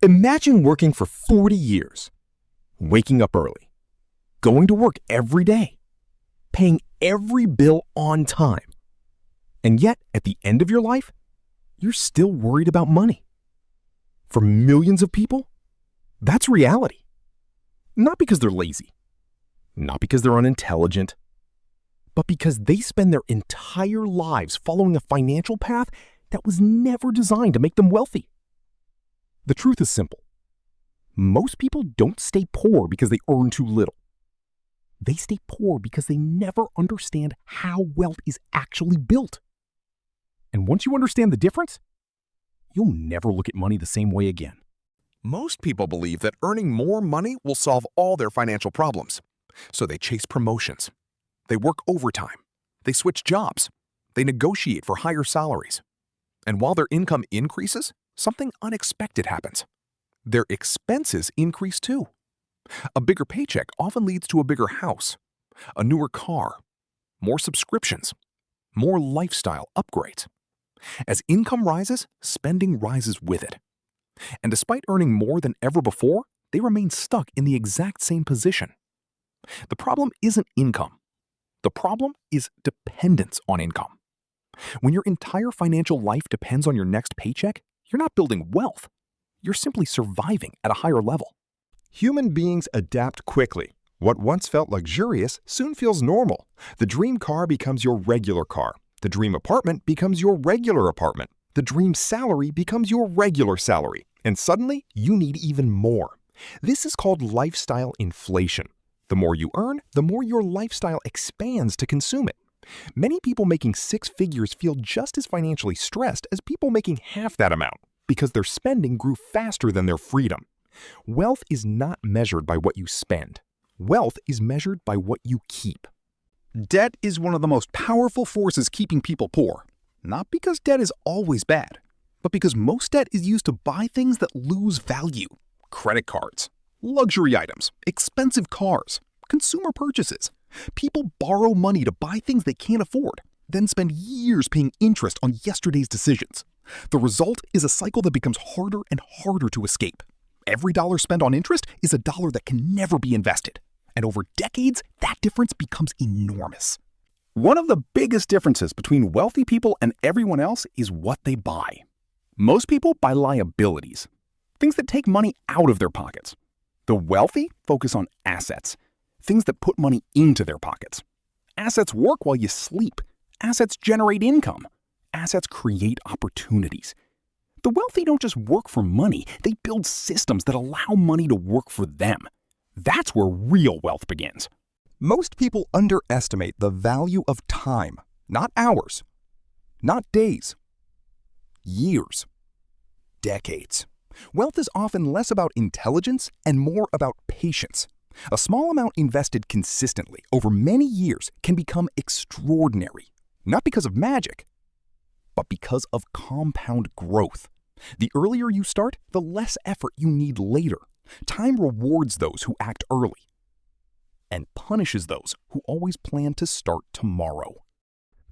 Imagine working for 40 years, waking up early, going to work every day, paying every bill on time, and yet at the end of your life, you're still worried about money. For millions of people, that's reality. Not because they're lazy, not because they're unintelligent, but because they spend their entire lives following a financial path that was never designed to make them wealthy. The truth is simple. Most people don't stay poor because they earn too little. They stay poor because they never understand how wealth is actually built. And once you understand the difference, you'll never look at money the same way again. Most people believe that earning more money will solve all their financial problems. So they chase promotions. They work overtime. They switch jobs. They negotiate for higher salaries. And while their income increases, something unexpected happens. Their expenses increase too. A bigger paycheck often leads to a bigger house, a newer car, more subscriptions, more lifestyle upgrades. As income rises, spending rises with it. And despite earning more than ever before, they remain stuck in the exact same position. The problem isn't income. The problem is dependence on income. When your entire financial life depends on your next paycheck, you're not building wealth. You're simply surviving at a higher level. Human beings adapt quickly. What once felt luxurious soon feels normal. The dream car becomes your regular car. The dream apartment becomes your regular apartment. The dream salary becomes your regular salary. And suddenly, you need even more. This is called lifestyle inflation. The more you earn, the more your lifestyle expands to consume it. Many people making six figures feel just as financially stressed as people making half that amount because their spending grew faster than their freedom. Wealth is not measured by what you spend. Wealth is measured by what you keep. Debt is one of the most powerful forces keeping people poor. Not because debt is always bad, but because most debt is used to buy things that lose value. Credit cards, luxury items, expensive cars, consumer purchases. People borrow money to buy things they can't afford, then spend years paying interest on yesterday's decisions. The result is a cycle that becomes harder and harder to escape. Every dollar spent on interest is a dollar that can never be invested. And over decades, that difference becomes enormous. One of the biggest differences between wealthy people and everyone else is what they buy. Most people buy liabilities, things that take money out of their pockets. The wealthy focus on assets, things that put money into their pockets. Assets work while you sleep. Assets generate income. Assets create opportunities. The wealthy don't just work for money, they build systems that allow money to work for them. That's where real wealth begins. Most people underestimate the value of time, not hours, not days, years, decades. Wealth is often less about intelligence and more about patience. A small amount invested consistently over many years can become extraordinary, not because of magic, but because of compound growth. The earlier you start, the less effort you need later. Time rewards those who act early and punishes those who always plan to start tomorrow.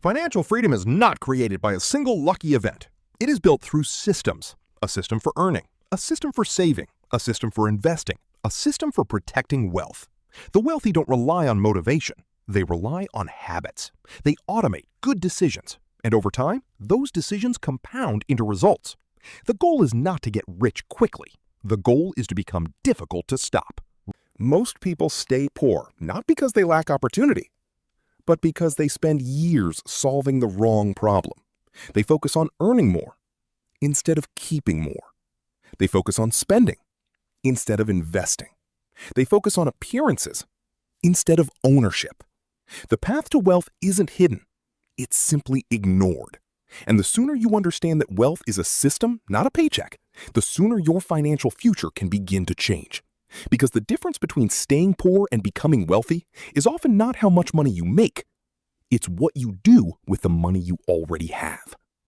Financial freedom is not created by a single lucky event. It is built through systems. A system for earning, a system for saving, a system for investing, a system for protecting wealth. The wealthy don't rely on motivation. They rely on habits. They automate good decisions. And over time, those decisions compound into results. The goal is not to get rich quickly. The goal is to become difficult to stop. Most people stay poor, not because they lack opportunity, but because they spend years solving the wrong problem. They focus on earning more instead of keeping more. They focus on spending instead of investing. They focus on appearances instead of ownership. The path to wealth isn't hidden. It's simply ignored. And the sooner you understand that wealth is a system, not a paycheck, the sooner your financial future can begin to change. Because the difference between staying poor and becoming wealthy is often not how much money you make. It's what you do with the money you already have.